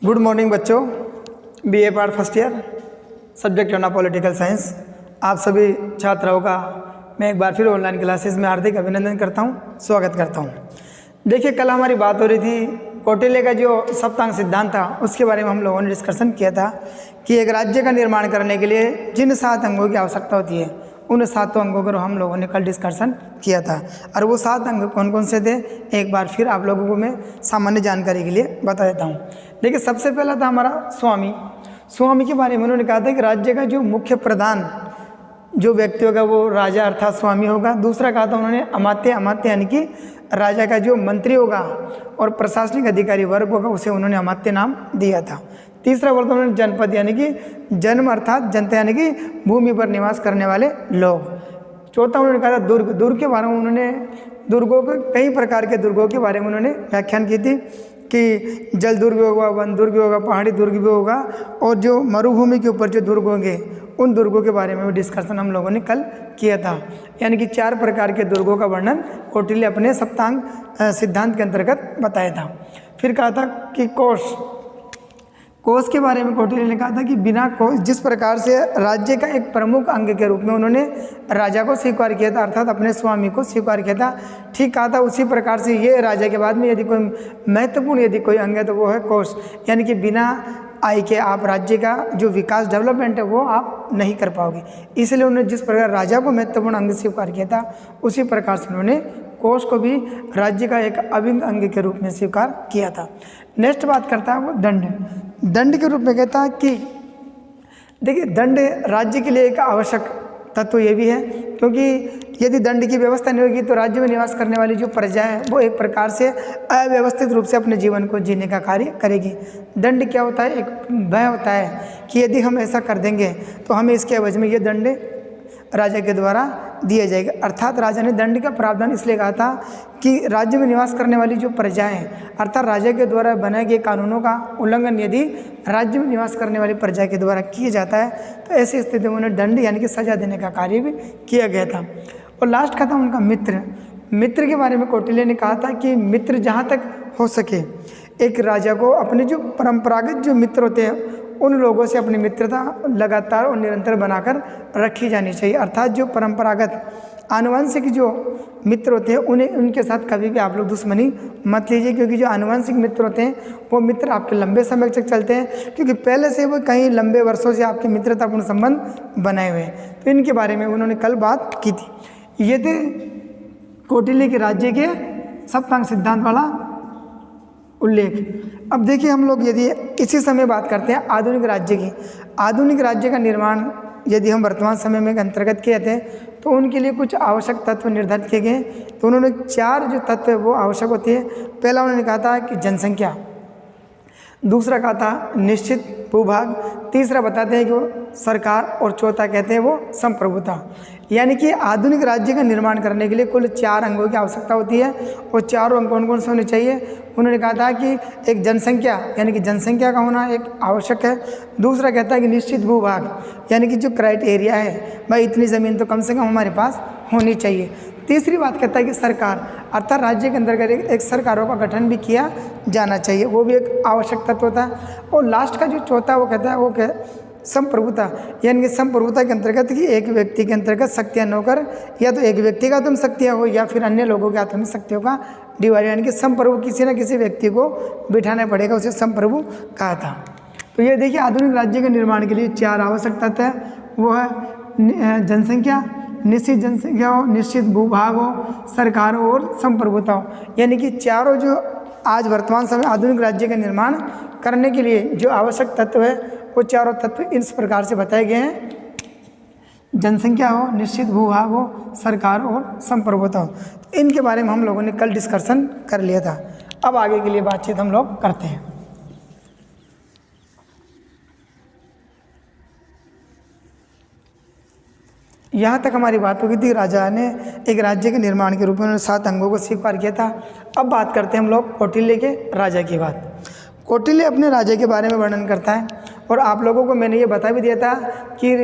Good morning बच्चों। BA part first year, subject लेना political science. आप सभी छात्राओं का मैं एक बार फिर ऑनलाइन क्लासेस में हार्दिक अभिनंदन करता हूं, स्वागत करता हूं। देखिए, कल हमारी बात हो रही थी कौटिल्य का जो सप्तांग सिद्धांत था उसके बारे में हम लोगों ने डिस्कशन किया था कि एक राज्य का निर्माण करने के लिए जिन 7 अंगों की आवश्यकता होती है उन 7 अंगों पर हम लोगों ने कल डिस्कशन किया था। और वो 7 अंग कौन कौन से थे एक बार फिर आप लोगों को मैं सामान्य जानकारी के लिए बता देता हूँ। देखिए, सबसे पहला था हमारा स्वामी के बारे में उन्होंने कहा था कि राज्य का जो मुख्य प्रधान जो व्यक्ति होगा वो राजा अर्थात स्वामी होगा। दूसरा कहा था उन्होंने अमात्य यानी कि राजा का जो मंत्री होगा और प्रशासनिक अधिकारी वर्ग होगा उसे उन्होंने अमात्य नाम दिया था। तीसरा बोलता उन्होंने जनपद यानी कि जन्म अर्थात जनता यानी कि भूमि पर निवास करने वाले लोग। चौथा उन्होंने कहा था दुर्ग के बारे में उन्होंने दुर्गों के कई प्रकार के दुर्गों के बारे में उन्होंने व्याख्यान की थी कि जल दुर्ग होगा, वन दुर्ग होगा, पहाड़ी दुर्ग भी होगा और जो मरुभूमि के ऊपर जो दुर्ग होंगे उन दुर्गों के बारे में भी डिस्कशन हम लोगों ने कल किया था। यानी कि 4 प्रकार के दुर्गों का वर्णन कौटिल्य अपने सप्तांग सिद्धांत के अंतर्गत बताया था। फिर कहा था कि कोष के बारे में कौटिल्य ने कहा था कि बिना कोष जिस प्रकार से राज्य का एक प्रमुख अंग के रूप में उन्होंने राजा को स्वीकार किया था अर्थात अपने स्वामी को स्वीकार किया था, ठीक कहा था उसी प्रकार से ये राजा के बाद में यदि कोई महत्वपूर्ण यदि कोई अंग है तो वो है कोष। यानी कि बिना आय के आप राज्य का जो विकास डेवलपमेंट है वो आप नहीं कर पाओगे। इसलिए उन्होंने जिस प्रकार राजा को महत्वपूर्ण अंग स्वीकार किया था उसी प्रकार से उन्होंने कोष को भी राज्य का एक अभिन्न अंग के रूप में स्वीकार किया था। नेक्स्ट बात करता है वो दंड के रूप में कहता है कि देखिए, दंड राज्य के लिए एक आवश्यक तत्व ये भी है क्योंकि यदि दंड की व्यवस्था नहीं होगी तो राज्य में निवास करने वाली जो प्रजा है वो एक प्रकार से अव्यवस्थित रूप से अपने जीवन को जीने का कार्य करेगी। दंड क्या होता है? एक भय होता है कि यदि हम ऐसा कर देंगे तो हमें इसके एवज में ये दंड राजा के द्वारा दिया जाएगा। अर्थात राजा ने दंड का प्रावधान इसलिए कहा था कि राज्य में निवास करने वाली जो प्रजाएं अर्थात राजा के द्वारा बनाए गए कानूनों का उल्लंघन यदि राज्य में निवास करने वाली प्रजा के द्वारा किया जाता है तो ऐसी स्थिति में उन्हें दंड यानी कि सजा देने का कार्य भी किया गया था। और लास्ट का था उनका मित्र के बारे में कौटिल्य ने कहा था कि मित्र जहाँ तक हो सके एक राजा को अपने जो परंपरागत जो मित्र होते हैं उन लोगों से अपनी मित्रता लगातार और निरंतर बनाकर रखी जानी चाहिए। अर्थात जो परंपरागत आनुवंशिक जो मित्र होते हैं उन्हें उनके साथ कभी भी आप लोग दुश्मनी मत लीजिए क्योंकि जो आनुवंशिक मित्र होते हैं वो मित्र आपके लंबे समय तक चलते हैं क्योंकि पहले से वो कई लंबे वर्षों से आपके मित्रतापूर्ण संबंध बनाए हुए हैं। तो इनके बारे में उन्होंने कल बात की थी। ये थे कौटिल्य के राज्य के सप्तांग सिद्धांत वाला उल्लेख। अब देखिए, हम लोग यदि इसी समय बात करते हैं आधुनिक राज्य की, आधुनिक राज्य का निर्माण यदि हम वर्तमान समय में अंतर्गत किए थे तो उनके लिए कुछ आवश्यक तत्व निर्धारित किए गए। तो उन्होंने 4 जो तत्व है वो आवश्यक होती है। पहला उन्होंने कहा था कि जनसंख्या, दूसरा कहा था निश्चित भूभाग, तीसरा बताते हैं कि वो सरकार और चौथा कहते हैं वो संप्रभुता। यानी कि आधुनिक राज्य का निर्माण करने के लिए कुल 4 अंगों की आवश्यकता होती है। और 4 अंग कौन कौन से होने चाहिए? उन्होंने कहा था कि एक जनसंख्या यानी कि जनसंख्या का होना एक आवश्यक है। दूसरा कहता है कि निश्चित भूभाग यानी कि जो क्राइटेरिया है भाई इतनी ज़मीन तो कम से कम हमारे पास होनी चाहिए। तीसरी बात कहता है कि सरकार अर्थात राज्य के अंतर्गत एक सरकारों का गठन भी किया जाना चाहिए, वो भी एक आवश्यक तत्व होता है। और लास्ट का जो चौथा वो कहता है वो क्या? संप्रभुता। यानी कि संप्रभुता के अंतर्गत कि एक व्यक्ति के अंतर्गत शक्तियाँ न होकर या तो एक व्यक्ति का तुम शक्तियाँ हो या फिर अन्य लोगों के आत्मिक शक्तियों का डिवाइड यानी कि संप्रभु किसी न किसी व्यक्ति को बिठाना पड़ेगा, उसे संप्रभु कहा था। तो ये देखिए, आधुनिक राज्य के निर्माण के लिए 4 आवश्यक तत्व है। वो है जनसंख्या, निश्चित जनसंख्या हो, निश्चित भूभाग हो, सरकार हो और संप्रभुता हो। यानी कि चारों जो आज वर्तमान समय आधुनिक राज्य का निर्माण करने के लिए जो आवश्यक तत्व है वो 4 तत्व इस प्रकार से बताए गए हैं। जनसंख्या हो, निश्चित भूभाग हो, सरकार और संप्रभुता हो। इनके बारे में हम लोगों ने कल डिस्कशन कर लिया था। अब आगे के लिए बातचीत हम लोग करते हैं। यहाँ तक हमारी बात हो गई थी राजा ने एक राज्य के निर्माण के रूप में उन्होंने 7 अंगों को स्वीकार किया था। अब बात करते हैं हम लोग कौटिल्य के राजा की बात। कौटिल्य अपने राजा के बारे में वर्णन करता है और आप लोगों को मैंने ये बता भी दिया था कि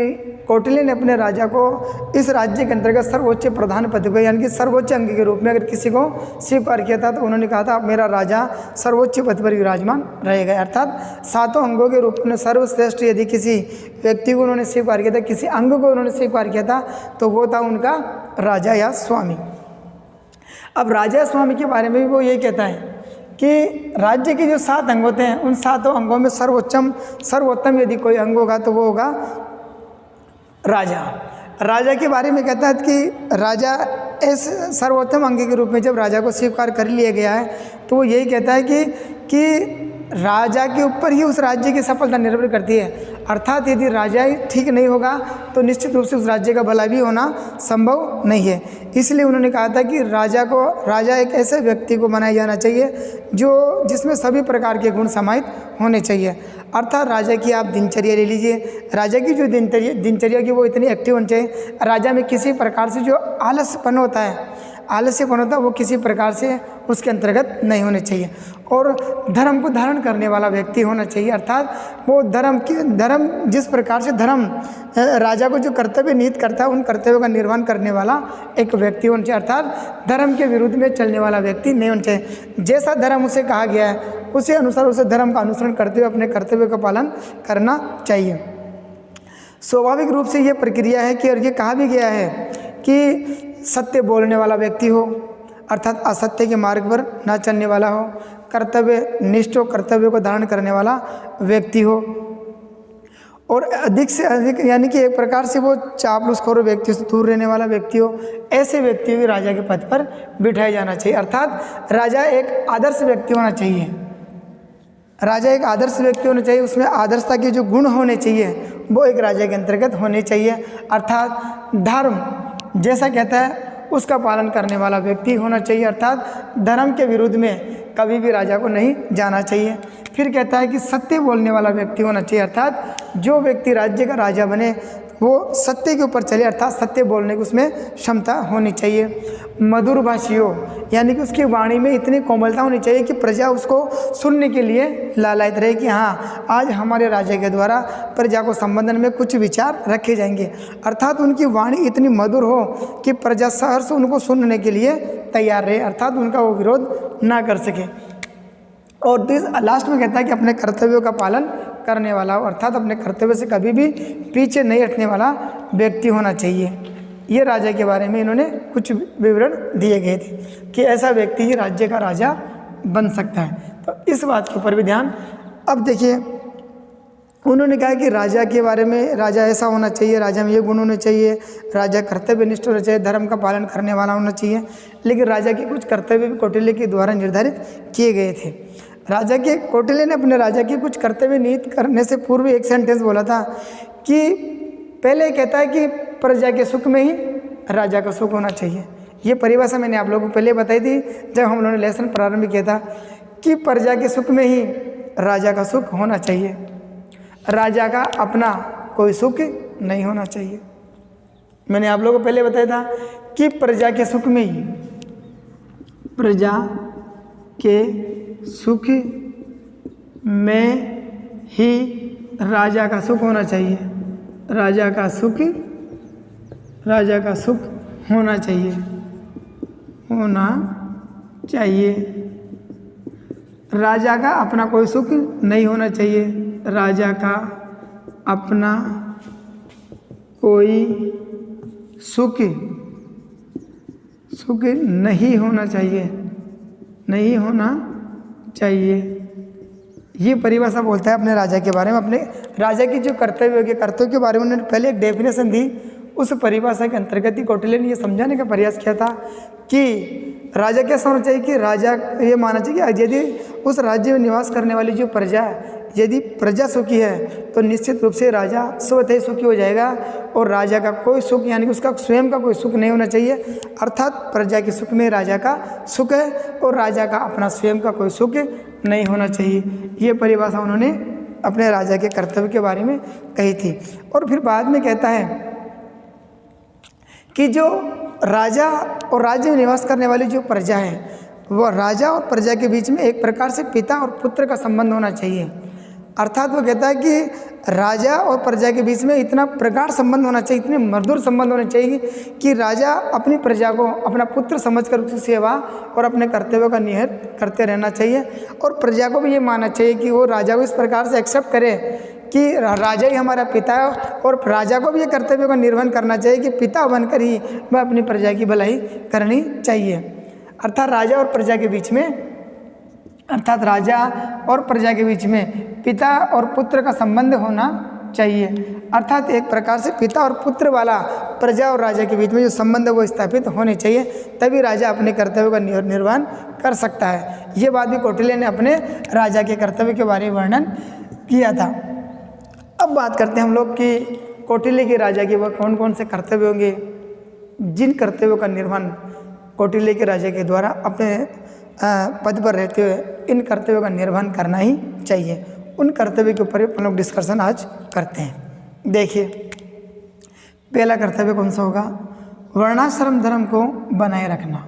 कौटिल्य ने अपने राजा को इस राज्य के अंतर्गत सर्वोच्च प्रधान पद को यानी कि सर्वोच्च अंग के रूप में अगर किसी को स्वीकार किया था तो उन्होंने कहा था मेरा राजा सर्वोच्च पद पर विराजमान रहेगा। अर्थात 7 अंगों के रूप में सर्वश्रेष्ठ यदि किसी व्यक्ति को उन्होंने स्वीकार किया था, किसी अंग को उन्होंने स्वीकार किया था तो वो था उनका राजा या स्वामी। अब राजा स्वामी के बारे में भी वो ये कहता है कि राज्य के जो 7 अंग होते हैं उन 7 अंगों में सर्वोत्तम यदि कोई अंग होगा तो वो होगा राजा। राजा के बारे में कहता है कि राजा इस सर्वोत्तम अंग के रूप में जब राजा को स्वीकार कर लिया गया है तो वो यही कहता है कि राजा के ऊपर ही उस राज्य की सफलता निर्भर करती है। अर्थात यदि राजा ही ठीक नहीं होगा तो निश्चित रूप से उस राज्य का भला भी होना संभव नहीं है। इसलिए उन्होंने कहा था कि राजा एक ऐसे व्यक्ति को बनाया जाना चाहिए जिसमें सभी प्रकार के गुण समाहित होने चाहिए। अर्थात राजा की आप दिनचर्या ले लीजिए, राजा की जो दिनचर्या की वो इतनी एक्टिव होनी चाहिए। राजा में किसी प्रकार से जो आलस्यपन होता है वो किसी प्रकार से उसके अंतर्गत नहीं होने चाहिए। और धर्म को धारण करने वाला व्यक्ति होना चाहिए। अर्थात वो धर्म जिस प्रकार से धर्म राजा को जो कर्तव्य निहित करता है उन कर्तव्यों का निर्वहन करने वाला एक व्यक्ति होना चाहिए। अर्थात धर्म के विरुद्ध में चलने वाला व्यक्ति नहीं होना चाहिए। जैसा धर्म उसे कहा गया है उसी अनुसार उसे धर्म का अनुसरण करते हुए अपने कर्तव्य का पालन करना चाहिए। स्वाभाविक रूप से ये प्रक्रिया है कि और ये कहा भी गया है कि सत्य बोलने वाला व्यक्ति हो, अर्थात असत्य के मार्ग पर न चलने वाला हो, कर्तव्य निष्ठ हो, कर्तव्य को धारण करने वाला व्यक्ति हो और अधिक से अधिक यानी कि एक प्रकार से वो चापलूसखोर व्यक्ति से दूर रहने वाला व्यक्ति हो। ऐसे व्यक्ति भी राजा के पद पर बिठाया जाना चाहिए। अर्थात राजा एक आदर्श व्यक्ति होना चाहिए। राजा एक आदर्श व्यक्ति होना चाहिए, उसमें आदर्शता के जो गुण होने चाहिए वो एक राजा के अंतर्गत होने चाहिए। अर्थात धर्म जैसा कहता है उसका पालन करने वाला व्यक्ति होना चाहिए। अर्थात धर्म के विरुद्ध में कभी भी राजा को नहीं जाना चाहिए। फिर कहता है कि सत्य बोलने वाला व्यक्ति होना चाहिए। अर्थात जो व्यक्ति राज्य का राजा बने वो सत्य के ऊपर चले, अर्थात सत्य बोलने की उसमें क्षमता होनी चाहिए। मधुर भाषी हो यानी कि उसकी वाणी में इतनी कोमलता होनी चाहिए कि प्रजा उसको सुनने के लिए लालायित रहे कि हाँ आज हमारे राजा के द्वारा प्रजा को संबंधन में कुछ विचार रखे जाएंगे। अर्थात उनकी वाणी इतनी मधुर हो कि प्रजा सहर्ष उनको सुनने के लिए तैयार रहे, अर्थात उनका वो विरोध ना कर सके। और लास्ट में कहता है कि अपने कर्तव्यों का पालन करने वाला हो, अर्थात अपने कर्तव्य से कभी भी पीछे नहीं हटने वाला व्यक्ति होना चाहिए। ये राजा के बारे में इन्होंने कुछ विवरण दिए गए थे कि ऐसा व्यक्ति ही राज्य का राजा बन सकता है। तो इस बात के ऊपर भी ध्यान। अब देखिए उन्होंने कहा कि राजा के बारे में राजा ऐसा होना चाहिए, राजा में ये गुण होने चाहिए, राजा कर्तव्यनिष्ठ होना चाहिए, धर्म का पालन करने वाला होना चाहिए। लेकिन राजा के कुछ कर्तव्य भी कौटिल्य के द्वारा निर्धारित किए गए थे। कौटिल्य ने अपने राजा की कुछ कर्तव्य निहित करने से पूर्व एक सेंटेंस बोला था कि पहले कहता है कि प्रजा के सुख में ही राजा का सुख होना चाहिए। ये परिभाषा मैंने आप लोगों को पहले बताई थी जब हम लोगों ने लेसन प्रारंभ किया था कि प्रजा के सुख में ही राजा का सुख होना चाहिए, राजा का अपना कोई सुख नहीं होना चाहिए। मैंने आप लोगों को पहले बताया था कि प्रजा के सुख में ही राजा का सुख होना चाहिए, राजा का सुख होना चाहिए। राजा का अपना कोई सुख नहीं होना चाहिए, राजा का अपना कोई सुख नहीं होना चाहिए। ये परिभाषा बोलता है अपने राजा के बारे में, अपने राजा की जो कर्तव्य के बारे में उन्होंने पहले एक डेफिनेशन दी। उस परिभाषा के अंतर्गत ही कौटिल्य ने ये समझाने का प्रयास किया था कि राजा कैसा होना चाहिए कि राजा ये मानना चाहिए कि यदि उस राज्य में निवास करने वाली जो प्रजा है, यदि प्रजा सुखी है तो निश्चित रूप से राजा स्वतः सुखी हो जाएगा और राजा का कोई सुख यानी कि उसका स्वयं का कोई सुख नहीं होना चाहिए। अर्थात प्रजा के सुख में राजा का सुख है और राजा का अपना स्वयं का कोई सुख नहीं होना चाहिए। ये परिभाषा उन्होंने अपने राजा के कर्तव्य के बारे में कही थी। और फिर बाद में कहता है कि जो राजा और राज्य में निवास करने वाली जो प्रजा है वह राजा और प्रजा के बीच में एक प्रकार से पिता और पुत्र का संबंध होना चाहिए। अर्थात वो कहता है कि राजा और प्रजा के बीच में इतना प्रगाढ़ संबंध होना चाहिए, इतने मधुर संबंध होने चाहिए कि राजा अपनी प्रजा को अपना पुत्र समझकर उसकी सेवा और अपने कर्तव्यों का निहित करते रहना चाहिए। और प्रजा को भी ये मानना चाहिए कि वो राजा को इस प्रकार से एक्सेप्ट करे कि राजा ही हमारा पिता है, और राजा को भी ये कर्तव्यों का निर्वहन करना चाहिए कि पिता बनकर ही वह अपनी प्रजा की भलाई करनी चाहिए। अर्थात राजा और प्रजा के बीच में पिता और पुत्र का संबंध होना चाहिए। अर्थात एक प्रकार से पिता और पुत्र वाला प्रजा और राजा के बीच में जो संबंध है वो स्थापित होने चाहिए, तभी राजा अपने कर्तव्यों का निर्वहन कर सकता है। ये बात भी कौटिल्य ने अपने राजा के कर्तव्य के बारे में वर्णन किया था। अब बात करते हैं हम लोग कि कौटिल्य के राजा के वह कौन कौन से कर्तव्य होंगे, जिन कर्तव्यों का निर्वहन कौटिल्य के राजा के द्वारा अपने पद पर रहते हुए इन कर्तव्यों का निर्वहन करना ही चाहिए। उन कर्तव्य के ऊपर हम लोग डिस्कशन आज करते हैं। देखिए, पहला कर्तव्य कौन सा होगा? वर्णाश्रम धर्म को बनाए रखना।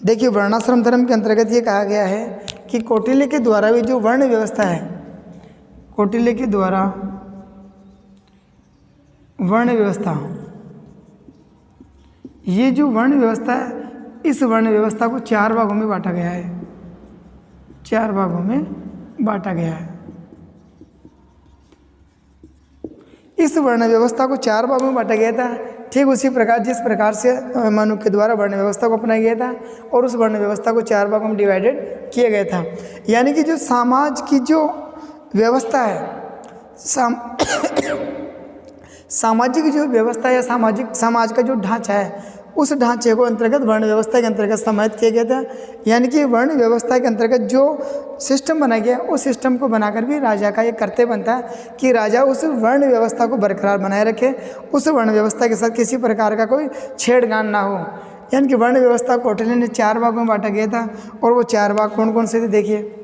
देखिए, वर्णाश्रम धर्म के अंतर्गत ये कहा गया है कि कौटिल्य के द्वारा भी जो वर्ण व्यवस्था है, कौटिल्य के द्वारा वर्ण व्यवस्था, ये जो वर्ण व्यवस्था है, इस वर्ण व्यवस्था को 4 भागों में बांटा गया है। 4 भागों में बांटा गया है। इस वर्ण व्यवस्था को 4 भागों में बांटा गया था, ठीक उसी प्रकार जिस प्रकार से मनु के द्वारा वर्ण व्यवस्था को अपनाया गया था, और उस वर्ण व्यवस्था को 4 भागों में डिवाइडेड किया गया था। यानी कि जो समाज की जो व्यवस्था है, सामाजिक जो व्यवस्था या समाज का जो ढांचा है, उस ढांचे को अंतर्गत वर्ण व्यवस्था के अंतर्गत समाहित किया गया था। यानी कि वर्ण व्यवस्था के अंतर्गत जो सिस्टम बनाया गया, उस सिस्टम को बनाकर भी राजा का ये कर्तव्य बनता है कि राजा उस वर्ण व्यवस्था को बरकरार बनाए रखे, उस वर्ण व्यवस्था के साथ किसी प्रकार का कोई छेड़छाड़ ना हो। यानी कि वर्ण व्यवस्था कौटिल्य ने 4 भागों में बांटा गया था, और वो 4 भाग कौन कौन से थे? देखिए,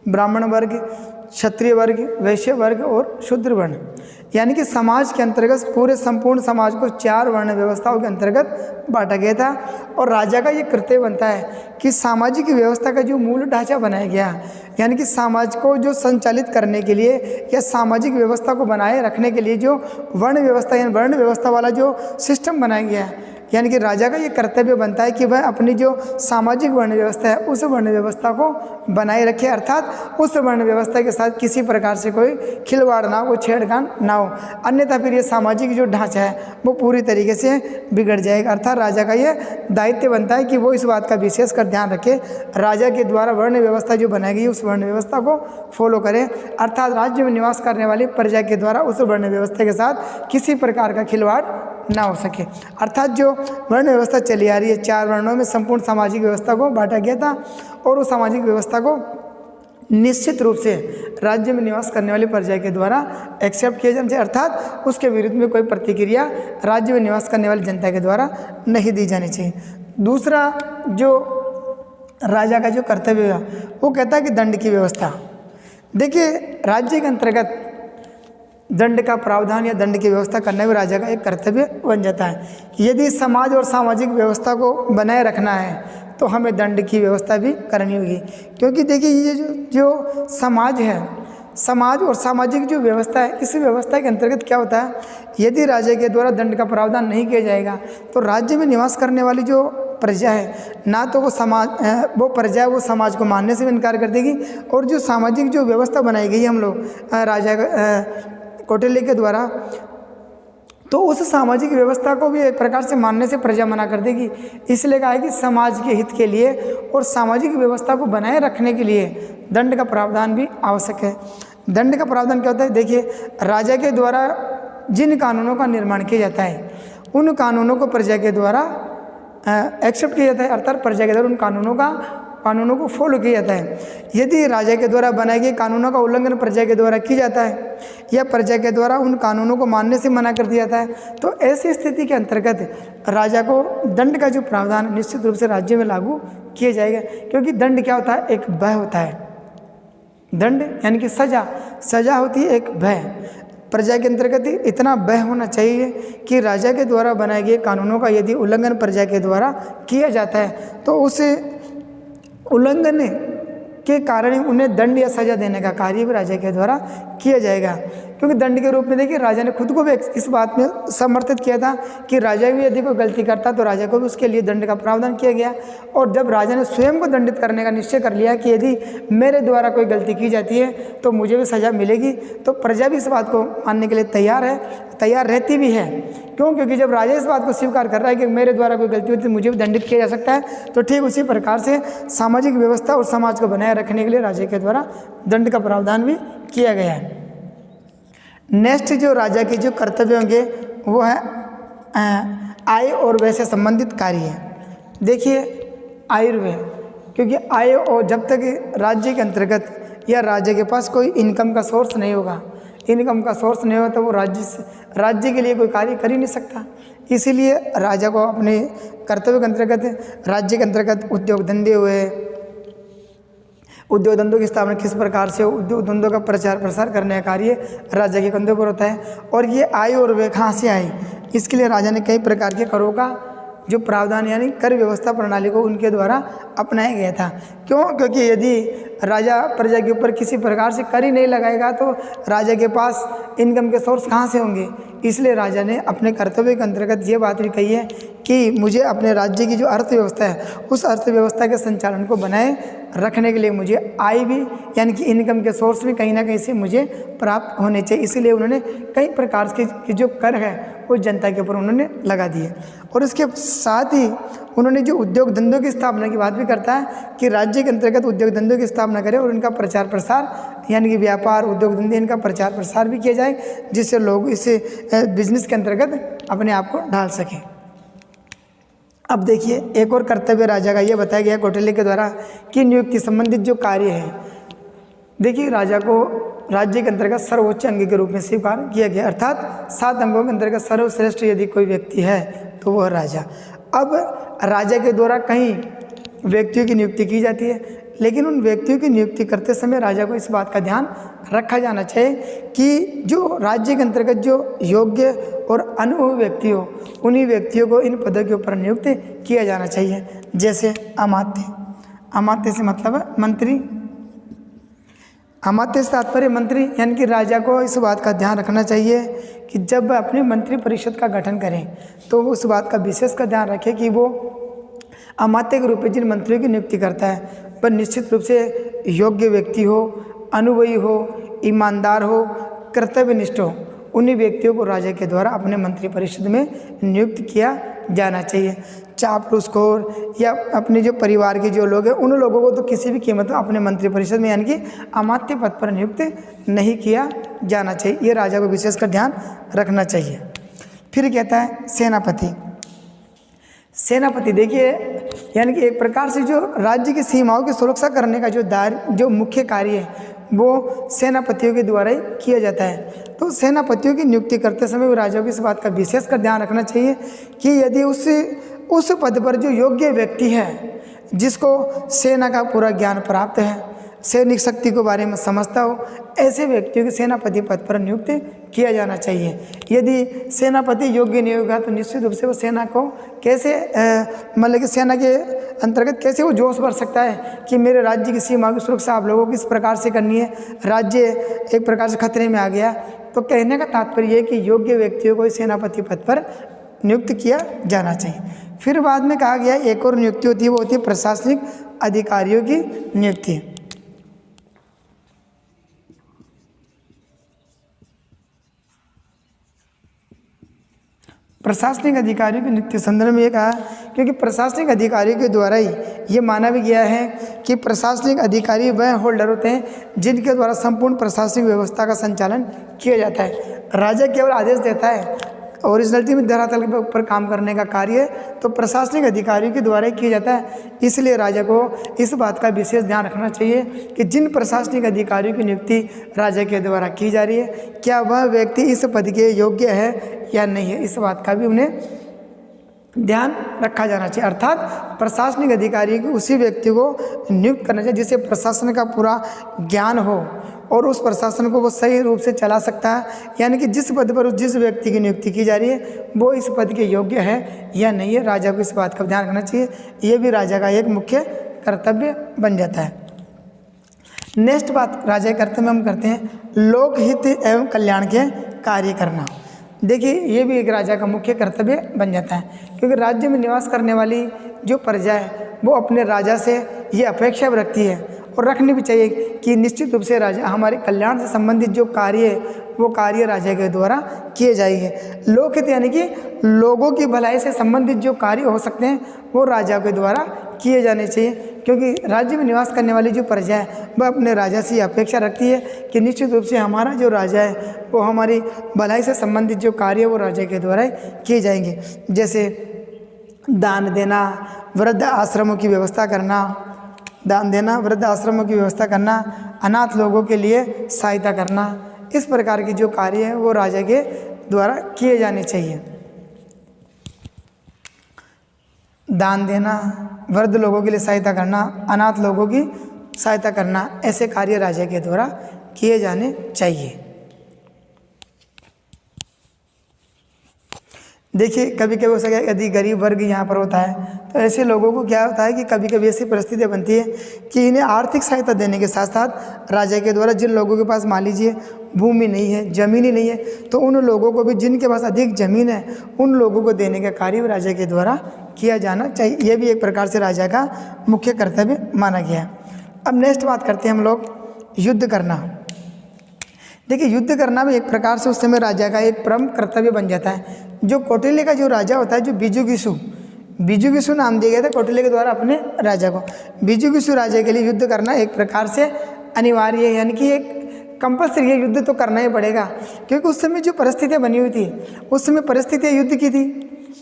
ब्राह्मण वर्ग, क्षत्रिय वर्ग, वैश्य वर्ग और शूद्र वर्ण। यानी कि समाज के अंतर्गत पूरे संपूर्ण समाज को 4 वर्ण व्यवस्थाओं के अंतर्गत बांटा गया था। और राजा का ये कर्तव्य बनता है कि सामाजिक व्यवस्था का जो मूल ढांचा बनाया गया, यानी कि समाज को जो संचालित करने के लिए या सामाजिक व्यवस्था को बनाए रखने के लिए जो वर्ण व्यवस्था यानी वर्ण व्यवस्था वाला जो सिस्टम बनाया गया है, यानी कि राजा का ये कर्तव्य बनता है कि वह अपनी जो सामाजिक वर्ण व्यवस्था है, उस वर्ण व्यवस्था को बनाए रखे। अर्थात उस वर्ण व्यवस्था के साथ किसी प्रकार से कोई खिलवाड़ ना हो, छेड़छाड़ ना हो, अन्यथा फिर ये सामाजिक जो ढांचा है वो पूरी तरीके से बिगड़ जाएगा। अर्थात राजा का ये दायित्व बनता है कि वो इस बात का विशेष कर ध्यान रखे, राजा के द्वारा वर्ण व्यवस्था जो बनाई गई उस वर्ण व्यवस्था को फॉलो करे। अर्थात राज्य में निवास करने वाली प्रजा के द्वारा उस वर्ण व्यवस्था के साथ किसी प्रकार का खिलवाड़ ना हो सके। अर्थात जो वर्ण व्यवस्था चली आ रही है, 4 वर्णों में संपूर्ण सामाजिक व्यवस्था को बांटा गया था, और उस सामाजिक व्यवस्था को निश्चित रूप से राज्य में निवास करने वाली प्रजा के द्वारा एक्सेप्ट किया जाना चाहिए। अर्थात उसके विरुद्ध में कोई प्रतिक्रिया राज्य में निवास करने वाली जनता के द्वारा नहीं दी जानी चाहिए। दूसरा जो राजा का जो कर्तव्य है वो कहता है कि दंड की व्यवस्था। देखिए, राज्य के अंतर्गत दंड का प्रावधान या दंड की व्यवस्था करना भी राजा का एक कर्तव्य बन जाता है। यदि समाज और सामाजिक व्यवस्था को बनाए रखना है तो हमें दंड की व्यवस्था भी करनी होगी, क्योंकि देखिए ये जो समाज है, समाज और सामाजिक जो व्यवस्था है, इस व्यवस्था के अंतर्गत क्या होता है, यदि राजा के द्वारा दंड का प्रावधान नहीं किया जाएगा तो राज्य में निवास करने वाली जो प्रजा है, ना तो वो प्रजा है वो समाज को मानने से भी इनकार कर देगी, और जो सामाजिक जो व्यवस्था बनाई गई है हम लोग राजा कौटिल्य के द्वारा, तो उस सामाजिक व्यवस्था को भी एक प्रकार से मानने से प्रजा मना कर देगी। इसलिए कहा है कि समाज के हित के लिए और सामाजिक व्यवस्था को बनाए रखने के लिए दंड का प्रावधान भी आवश्यक है। दंड का प्रावधान क्या होता है? देखिए, राजा के द्वारा जिन कानूनों का निर्माण किया जाता है उन कानूनों को प्रजा के द्वारा एक्सेप्ट किया जाता है, अर्थात प्रजा के द्वारा उन कानूनों को फॉलो किया जाता है। यदि राजा के द्वारा बनाए गए कानूनों का उल्लंघन प्रजा के द्वारा किया जाता है या प्रजा के द्वारा उन कानूनों को मानने से मना कर दिया जाता है, तो ऐसी स्थिति के अंतर्गत राजा को दंड का जो प्रावधान निश्चित रूप से राज्य में लागू किया जाएगा। क्योंकि दंड क्या होता है? एक भय होता है। दंड यानी कि सजा होती है एक भय। प्रजा के अंतर्गत इतना भय होना चाहिए कि राजा के द्वारा बनाए गए कानूनों का यदि उल्लंघन प्रजा के द्वारा किया जाता है तो उस उल्लंघन के कारण ही उन्हें दंड या सजा देने का कार्य भी राजा के द्वारा किया जाएगा। क्योंकि दंड के रूप में देखिए राजा ने खुद को भी इस बात में समर्थित किया था कि राजा भी यदि कोई गलती करता तो राजा को भी उसके लिए दंड का प्रावधान किया गया। और जब राजा ने स्वयं को दंडित करने का निश्चय कर लिया कि यदि मेरे द्वारा कोई गलती की जाती है तो मुझे भी सजा मिलेगी, तो प्रजा भी इस बात को मानने के लिए तैयार रहती भी है। क्यों? क्योंकि जब राजा इस बात को स्वीकार कर रहा है कि मेरे द्वारा कोई गलती होती है मुझे भी दंडित किया जा सकता है, तो ठीक उसी प्रकार से सामाजिक व्यवस्था और समाज को बनाए रखने के लिए राजा के द्वारा दंड का प्रावधान भी किया गया है। नेक्स्ट जो राजा के जो कर्तव्य होंगे वो है आय और व्यय से संबंधित कार्य। देखिए आयुर्व्यय, क्योंकि आय और जब तक राज्य के अंतर्गत या राज्य के पास कोई इनकम का सोर्स नहीं होगा, इनकम का सोर्स नहीं होता तो वो राज्य के लिए कोई कार्य कर ही नहीं सकता। इसीलिए राजा को अपने कर्तव्य के अंतर्गत राज्य के अंतर्गत उद्योग धंधे हुए, उद्योग धंधों की स्थापना किस प्रकार से, उद्योग धंधों का प्रचार प्रसार करने का कार्य राजा के कंधों पर होता है। और ये आय और व्यय कहाँ से आई, इसके लिए राजा ने कई प्रकार के करों का जो प्रावधान यानी कर व्यवस्था प्रणाली को उनके द्वारा अपनाया गया था। क्यों? क्योंकि यदि राजा प्रजा के ऊपर किसी प्रकार से कर ही नहीं लगाएगा तो राजा के पास इनकम के सोर्स कहाँ से होंगे। इसलिए राजा ने अपने कर्तव्य के अंतर्गत ये बात भी कही है कि मुझे अपने राज्य की जो अर्थव्यवस्था है उस अर्थव्यवस्था के संचालन को बनाए रखने के लिए मुझे आय भी यानी कि इनकम के सोर्स भी कहीं ना कहीं से मुझे प्राप्त होने चाहिए। इसीलिए उन्होंने कई प्रकार के जो कर है वो जनता के ऊपर उन्होंने लगा दिए। और इसके साथ ही उन्होंने जो उद्योग धंधों की स्थापना की बात भी करता है कि राज्य के अंतर्गत उद्योग धंधों की स्थापना करें और इनका प्रचार प्रसार यानी कि व्यापार उद्योग धंधे इनका प्रचार प्रसार भी किया जाए, जिससे लोग इसे बिजनेस के अंतर्गत अपने आप को ढाल सकें। अब देखिए एक और कर्तव्य राजा का ये बताया गया कौटिल्य के द्वारा कि नियुक्ति संबंधित जो कार्य है, देखिए राजा को राज्य के अंतर्गत सर्वोच्च अंग के रूप में स्वीकार किया गया, अर्थात 7 अंगों के अंतर्गत सर्वश्रेष्ठ यदि कोई व्यक्ति है तो वह राजा। अब राजा के द्वारा कई व्यक्तियों की नियुक्ति की जाती है, लेकिन उन व्यक्तियों की नियुक्ति करते समय राजा को इस बात का ध्यान रखा जाना चाहिए कि जो राज्य के अंतर्गत जो योग्य और अनुभवी व्यक्ति हो उन्हीं व्यक्तियों को इन पदों के ऊपर नियुक्त किया जाना चाहिए। जैसे अमात्य से मतलब है मंत्री, अमात्य से तात्पर्य मंत्री, यानी कि राजा को इस बात का ध्यान रखना चाहिए कि जब अपने मंत्री परिषद का गठन करें तो उस बात का विशेष का ध्यान रखें कि वो अमात्य के रूप में जिन मंत्रियों की नियुक्ति करता है पर निश्चित रूप से योग्य व्यक्ति हो, अनुभवी हो, ईमानदार हो, कर्तव्यनिष्ठ हो, उन्हीं व्यक्तियों को राजा के द्वारा अपने मंत्री परिषद में नियुक्त किया जाना चाहिए। चापलूसखोर या अपने जो परिवार के जो लोग हैं उन लोगों को तो किसी भी कीमत में अपने मंत्री परिषद में यानी कि अमात्य पद पर नियुक्त नहीं किया जाना चाहिए। ये राजा को विशेष कर ध्यान रखना चाहिए। फिर कहता है सेनापति। सेनापति देखिए यानी कि एक प्रकार से जो राज्य की सीमाओं की सुरक्षा करने का जो मुख्य कार्य है वो सेनापतियों के द्वारा ही किया जाता है। तो सेनापतियों की नियुक्ति करते समय भी राजा को इस बात का विशेष कर ध्यान रखना चाहिए कि यदि उस पद पर जो योग्य व्यक्ति है जिसको सेना का पूरा ज्ञान प्राप्त है, सैनिक शक्ति के बारे में समझता हो, ऐसे व्यक्तियों को सेनापति पद पर नियुक्त किया जाना चाहिए। यदि सेनापति योग्य नहीं होगा तो निश्चित रूप से वो सेना को कैसे मतलब कि सेना के अंतर्गत कैसे वो जोश भर सकता है कि मेरे राज्य की सीमा की सुरक्षा आप लोगों को किस प्रकार से करनी है, राज्य एक प्रकार से खतरे में आ गया। तो कहने का तात्पर्य है कि योग्य व्यक्तियों को सेनापति पद पर नियुक्त किया जाना चाहिए। फिर बाद में कहा गया एक और नियुक्ति होती है, वो होती है प्रशासनिक अधिकारियों की नियुक्ति। प्रशासनिक अधिकारियों की नियुक्ति संदर्भ में ये कहा क्योंकि प्रशासनिक अधिकारियों के द्वारा ही ये माना भी गया है कि प्रशासनिक अधिकारी वह होल्डर होते हैं जिनके द्वारा संपूर्ण प्रशासनिक व्यवस्था का संचालन किया जाता है। राजा केवल आदेश देता है, ओरिजिनलिटी में धरातल के ऊपर काम करने का कार्य तो प्रशासनिक अधिकारियों के द्वारा ही किया जाता है। इसलिए राजा को इस बात का विशेष ध्यान रखना चाहिए कि जिन प्रशासनिक अधिकारियों की नियुक्ति राजा के द्वारा की जा रही है क्या वह व्यक्ति इस पद के योग्य है या नहीं है, इस बात का भी उन्हें ध्यान रखा जाना चाहिए। अर्थात प्रशासनिक अधिकारी को उसी व्यक्ति को नियुक्त करना चाहिए जिसे प्रशासन का पूरा ज्ञान हो और उस प्रशासन को वो सही रूप से चला सकता है, यानी कि जिस पद पर जिस व्यक्ति की नियुक्ति की जा रही है वो इस पद के योग्य है या नहीं है। राजा को इस बात का ध्यान रखना चाहिए। ये भी राजा का एक मुख्य कर्तव्य बन जाता है। नेक्स्ट बात राजा के कर्तव्य में हम करते हैं लोकहित एवं कल्याण के कार्य करना। देखिए ये भी एक राजा का मुख्य कर्तव्य बन जाता है, क्योंकि राज्य में निवास करने वाली जो प्रजा है वो अपने राजा से ये अपेक्षा रखती है और रखनी भी चाहिए कि निश्चित रूप से राजा हमारे कल्याण से संबंधित जो कार्य है वो कार्य राजा के द्वारा किए जाएंगे। लोकहित यानी कि लोगों की भलाई से संबंधित जो कार्य हो सकते हैं वो राजा के द्वारा किए जाने चाहिए, क्योंकि राज्य में निवास करने वाली जो प्रजा है वह अपने राजा से अपेक्षा रखती है कि निश्चित रूप से हमारा जो राजा है वो हमारी भलाई से संबंधित जो कार्य वो राजा के द्वारा किए जाएंगे। जैसे दान देना, वृद्ध आश्रमों की व्यवस्था करना, दान देना, वृद्ध आश्रमों की व्यवस्था करना, अनाथ लोगों के लिए सहायता करना, इस प्रकार की जो कार्य है वो राजा के द्वारा किए जाने चाहिए। दान देना, वृद्ध लोगों के लिए सहायता करना, अनाथ लोगों की सहायता करना, ऐसे कार्य राजा के द्वारा किए जाने चाहिए। देखिए कभी कभी हो सके यदि गरीब वर्ग यहाँ पर होता है तो ऐसे लोगों को क्या होता है कि कभी कभी ऐसी परिस्थितियाँ बनती है कि इन्हें आर्थिक सहायता देने के साथ साथ राजा के द्वारा जिन लोगों के पास मान लीजिए भूमि नहीं है, ज़मीन ही नहीं है, तो उन लोगों को भी जिनके पास अधिक ज़मीन है उन लोगों को देने का कार्य राजा के द्वारा किया जाना चाहिए। ये भी एक प्रकार से राजा का मुख्य कर्तव्य माना गया है। अब नेक्स्ट बात करते हैं हम लोग युद्ध करना। देखिए युद्ध करना भी एक प्रकार से उस समय राजा का एक प्रमुख कर्तव्य बन जाता है। जो कौटिल्य का जो राजा होता है, जो बिजुगिसु नाम दिया गया था कौटिल्य के द्वारा अपने राजा को। बिजुगिसु राजा के लिए युद्ध करना एक प्रकार से अनिवार्य है, यानी कि एक कंपल्सरी है, युद्ध तो करना ही पड़ेगा, क्योंकि उस समय जो परिस्थितियाँ बनी हुई थी उस समय परिस्थितियाँ युद्ध की थी।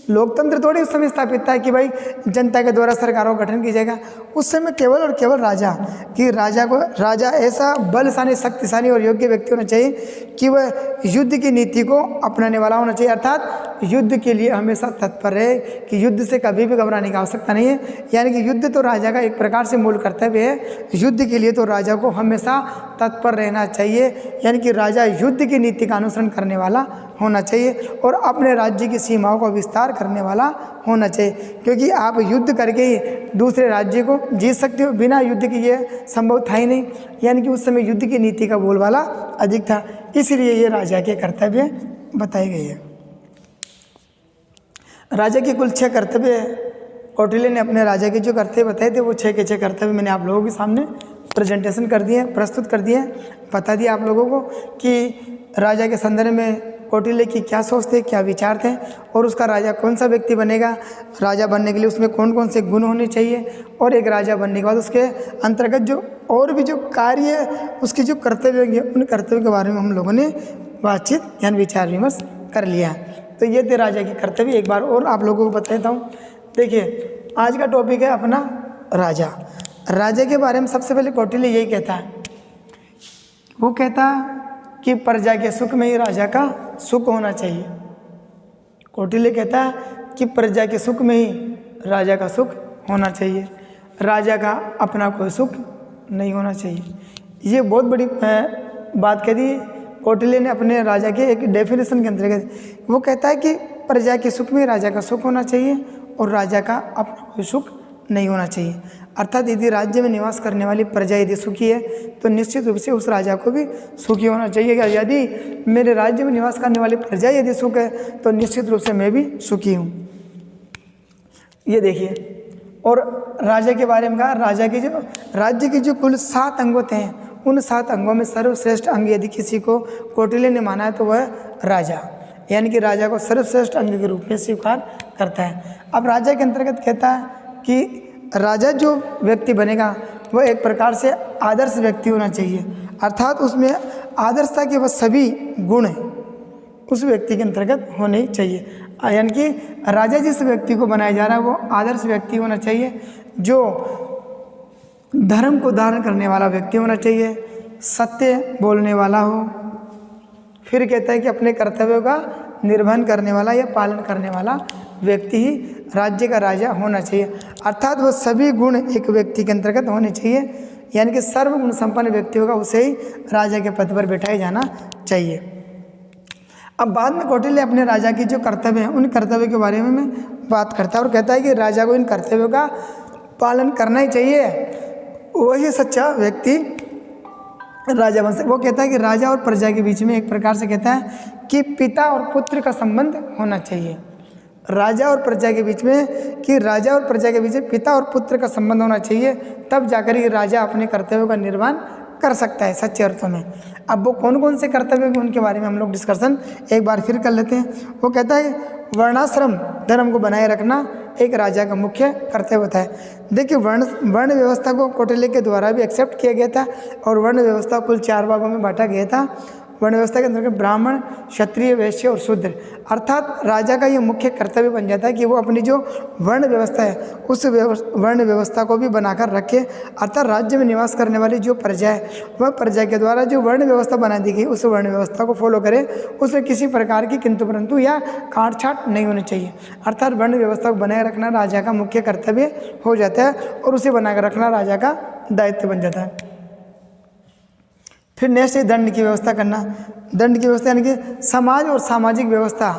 लोकतंत्र थोड़ी उस समय स्थापित था कि भाई जनता के द्वारा सरकारों का गठन किया जाएगा। उस समय केवल और केवल राजा ऐसा बलशाली, शक्तिशाली और योग्य व्यक्ति होना चाहिए कि वह युद्ध की नीति को अपनाने वाला होना चाहिए, अर्थात युद्ध के लिए हमेशा तत्पर रहे कि युद्ध से कभी भी घबराने की आवश्यकता नहीं है। यानी कि युद्ध तो राजा का एक प्रकार से मूल कर्तव्य है, युद्ध के लिए तो राजा को हमेशा तत्पर रहना चाहिए। यानी कि राजा युद्ध की नीति का अनुसरण करने वाला होना चाहिए और अपने राज्य की सीमाओं का विस्तार करने वाला होना चाहिए, क्योंकि आप युद्ध करके ही दूसरे राज्य को जीत सकते हो, बिना युद्ध के ये संभव था ही नहीं। यानी कि उस समय युद्ध की नीति का बोलबाला अधिक था, इसलिए ये राजा के कर्तव्य बताए गए हैं। राजा के कुल 6 कर्तव्य कौटिल्य ने अपने राजा के जो कर्तव्य बताए थे वो 6 के 6 कर्तव्य मैंने आप लोगों के सामने प्रेजेंटेशन कर दिए, प्रस्तुत कर दिए, बता दिया आप लोगों को कि राजा के संदर्भ में कौटिल्य की क्या सोच थे, क्या विचार थे और उसका राजा कौन सा व्यक्ति बनेगा, राजा बनने के लिए उसमें कौन कौन से गुण होने चाहिए, और एक राजा बनने के बाद उसके अंतर्गत जो और भी जो कार्य उसके जो कर्तव्य होंगे उन कर्तव्यों के बारे में हम लोगों ने बातचीत यानी विचार विमर्श कर लिया। तो ये थे राजा के कर्तव्य। एक बार और आप लोगों को बता देता हूँ। देखिए आज का टॉपिक है अपना राजा। राजा के बारे में सबसे पहले कौटिल्य यही कहता है, वो कहता कि प्रजा के सुख में ही राजा का सुख होना चाहिए। कौटिल्य कहता है कि प्रजा के सुख में ही राजा का सुख होना चाहिए, राजा का अपना कोई सुख नहीं होना चाहिए। ये बहुत बड़ी बात कह दी कौटिल्य ने अपने राजा के एक डेफिनेशन के अंतर्गत। वो कहता है कि प्रजा के सुख में राजा का सुख होना चाहिए और राजा का अपना कोई सुख नहीं होना चाहिए। अर्थात यदि राज्य में निवास करने वाली प्रजा यदि सुखी है तो निश्चित रूप से उस राजा को भी सुखी होना चाहिए। यदि मेरे राज्य में निवास करने वाली प्रजा यदि सुख है तो निश्चित रूप से मैं भी सुखी हूँ। ये देखिए, और राजा के बारे में कहा, राज्य के जो कुल 7 अंग होते हैं उन 7 अंगों में सर्वश्रेष्ठ अंग यदि किसी को कौटिल्य ने माना है तो वह राजा, यानी कि राजा को सर्वश्रेष्ठ अंग के रूप में स्वीकार करता है। अब राजा के अंतर्गत कहता है कि राजा जो व्यक्ति बनेगा वह एक प्रकार से आदर्श व्यक्ति होना चाहिए, अर्थात उसमें आदर्शता के वह सभी गुण उस व्यक्ति के अंतर्गत होने चाहिए। यानी कि राजा जिस व्यक्ति को बनाया जा रहा है वो आदर्श व्यक्ति होना चाहिए, जो धर्म को धारण करने वाला व्यक्ति होना चाहिए, सत्य बोलने वाला हो, फिर कहता है कि अपने कर्तव्यों का निर्वहन करने वाला या पालन करने वाला व्यक्ति ही राज्य का राजा होना चाहिए। अर्थात वह सभी गुण एक व्यक्ति के अंतर्गत होने चाहिए, यानी कि सर्वगुण संपन्न व्यक्ति होगा उसे ही राजा के पद पर बैठाया जाना चाहिए। अब बाद में कौटिल्य अपने राजा की जो कर्तव्य हैं उन कर्तव्यों के बारे में बात करता है और कहता है कि राजा को इन कर्तव्यों का पालन करना ही चाहिए, वही सच्चा व्यक्ति राजा वंश, वो कहता है कि राजा और प्रजा के बीच में एक प्रकार से कहता है कि पिता और पुत्र का संबंध होना चाहिए। राजा और प्रजा के बीच में कि राजा और प्रजा के बीच में पिता और पुत्र का संबंध होना चाहिए, तब जाकर ये राजा अपने कर्तव्यों का निर्वहन कर सकता है सच्चे अर्थों में। अब वो कौन कौन से कर्तव्य हैं उनके बारे में हम लोग डिस्कशन एक बार फिर कर लेते हैं। वो कहता है वर्णाश्रम धर्म को बनाए रखना एक राजा का मुख्य कर्तव्य होता है। देखिए वर्ण व्यवस्था को कौटिल्य के द्वारा भी एक्सेप्ट किया गया था और वर्ण व्यवस्था कुल 4 भागों में बांटा गया था। वर्ण व्यवस्था के अंतर्गत ब्राह्मण, क्षत्रिय, वैश्य और शूद्र, अर्थात राजा का ये मुख्य कर्तव्य बन जाता है कि वो अपनी जो वर्ण व्यवस्था है उस वर्ण व्यवस्था को भी बनाकर रखे। अर्थात राज्य में निवास करने वाली जो प्रजा है वह प्रजा के द्वारा जो वर्ण व्यवस्था बना दी गई उस वर्ण व्यवस्था को फॉलो करे, उसमें किसी प्रकार की किंतु परंतु या काट छाट नहीं होनी चाहिए। अर्थात वर्ण व्यवस्था को बनाए रखना राजा का मुख्य कर्तव्य हो जाता है और उसे बनाकर रखना राजा का दायित्व बन जाता है। फिर नेक्स्ट है दंड की व्यवस्था करना। दंड की व्यवस्था यानी कि समाज और सामाजिक व्यवस्था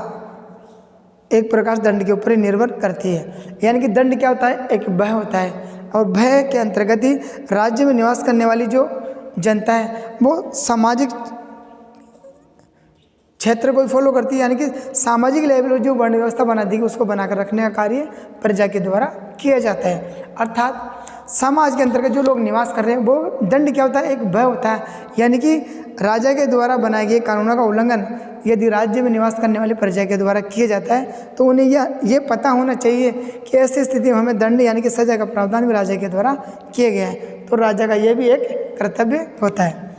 एक प्रकार से दंड के ऊपर ही निर्भर करती है। यानी कि दंड क्या होता है, एक भय होता है और भय के अंतर्गत ही राज्य में निवास करने वाली जो जनता है वो सामाजिक क्षेत्र को फॉलो करती है। यानी कि सामाजिक लेवल पर जो वर्ण व्यवस्था बना दी गई उसको बनाकर रखने का कार्य प्रजा के द्वारा किया जाता है। अर्थात समाज के अंतर्गत जो लोग निवास कर रहे हैं वो दंड क्या होता है, एक भय होता है। यानी कि राजा के द्वारा बनाए गए कानूनों का उल्लंघन यदि राज्य में निवास करने वाली प्रजा के द्वारा किया जाता है तो उन्हें ये पता होना चाहिए कि ऐसी स्थिति में हमें दंड यानी कि सजा का प्रावधान भी राजा के द्वारा किया गया है। तो राजा का ये भी एक कर्तव्य होता है।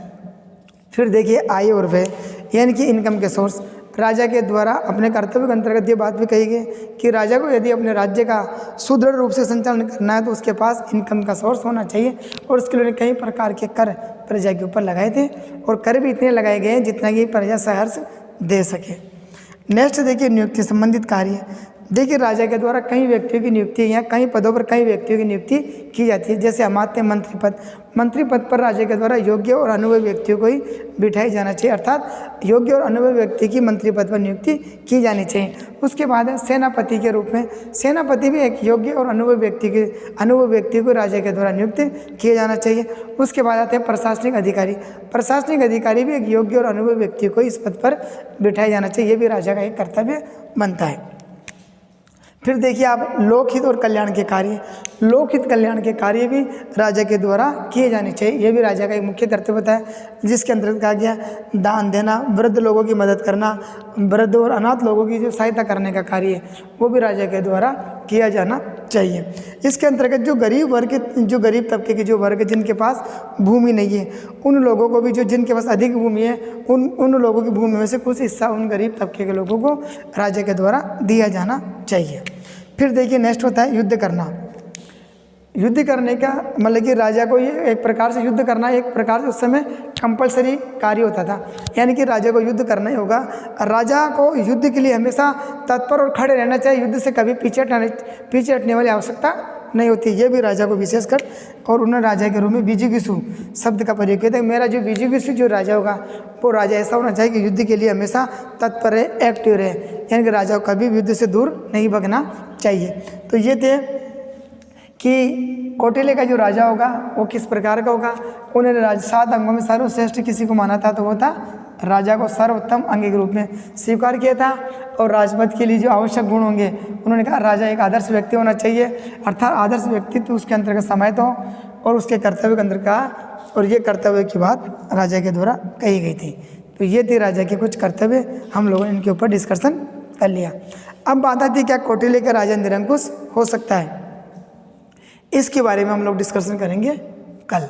फिर देखिए आय और व्यय यानी कि इनकम के सोर्स। राजा के द्वारा अपने कर्तव्य के अंतर्गत ये बात भी कही गई कि राजा को यदि अपने राज्य का सुदृढ़ रूप से संचालन करना है तो उसके पास इनकम का सोर्स होना चाहिए और उसके लिए कई प्रकार के कर प्रजा के ऊपर लगाए थे और कर भी इतने लगाए गए हैं जितना कि प्रजा सहर्ष दे सके। नेक्स्ट देखिए नियुक्ति संबंधित कार्य। देखिए राजा के द्वारा कई व्यक्तियों की नियुक्ति या कई पदों पर कई व्यक्तियों की नियुक्ति की जाती है। जैसे अमात्य मंत्री पद पर राजा के द्वारा योग्य और अनुभवी व्यक्तियों को ही बिठाई जाना चाहिए। अर्थात योग्य और अनुभवी व्यक्ति की मंत्री पद पर नियुक्ति की जानी चाहिए। उसके बाद है सेनापति के रूप में। सेनापति भी एक योग्य और अनुभवी व्यक्ति को राजा के द्वारा नियुक्त किया जाना चाहिए। उसके बाद आते हैं प्रशासनिक अधिकारी। प्रशासनिक अधिकारी भी एक योग्य और अनुभवी व्यक्ति को इस पद पर बिठाया जाना चाहिए। ये भी राजा का एक कर्तव्य बनता है। फिर देखिए आप लोकहित और कल्याण के कार्य। लोकहित कल्याण के कार्य भी राजा के द्वारा किए जाने चाहिए। ये भी राजा का एक मुख्य कर्तव्य होता है जिसके अंतर्गत कहा गया दान देना, वृद्ध लोगों की मदद करना, वृद्ध और अनाथ लोगों की जो सहायता करने का कार्य है वो भी राजा के द्वारा किया जाना चाहिए। इसके अंतर्गत जो गरीब तबके के जो वर्ग जिनके पास भूमि नहीं है उन लोगों को भी जिनके पास अधिक भूमि है उन लोगों की भूमि में से कुछ हिस्सा उन गरीब तबके के लोगों को राजा के द्वारा दिया जाना चाहिए। फिर देखिए नेक्स्ट होता है युद्ध करना। युद्ध करने का मतलब कि राजा को ये एक प्रकार से युद्ध करना एक प्रकार से उस समय कंपलसरी कार्य होता था। यानी कि राजा को युद्ध करना ही होगा। राजा को युद्ध के लिए हमेशा तत्पर और खड़े रहना चाहिए। युद्ध से कभी पीछे हटने वाली आवश्यकता नहीं होती। ये भी राजा को विशेषकर और उन्होंने राजा के रूप में विजिगीषु शब्द का प्रयोग किया था। मेरा जो विजिगीषु जो राजा होगा वो राजा ऐसा होना चाहिए कि युद्ध के लिए हमेशा तत्पर रहे, एक्टिव रहे। यानी कि राजा को कभी युद्ध से दूर नहीं भगना चाहिए। तो ये थे कि कौटिल्य का जो राजा होगा वो किस प्रकार का होगा। उन्होंने 7 अंगों में सर्वश्रेष्ठ किसी को माना था तो वो था राजा को सर्वोत्तम अंग के रूप में स्वीकार किया था। और राजपद के लिए जो आवश्यक गुण होंगे उन्होंने कहा राजा एक आदर्श व्यक्ति होना चाहिए। अर्थात आदर्श व्यक्तित्व उसके अंतर्गत समाहित हो और उसके कर्तव्य के अंदर कहा और ये कर्तव्य की बात राजा के द्वारा कही गई थी। तो ये थे राजा के कुछ कर्तव्य, हम लोगों ने इनके ऊपर डिस्कशन कर लिया। अब बात आती है क्या कौटिल्य का राजा निरंकुश हो सकता है, इसके बारे में हम लोग डिस्कशन करेंगे कल।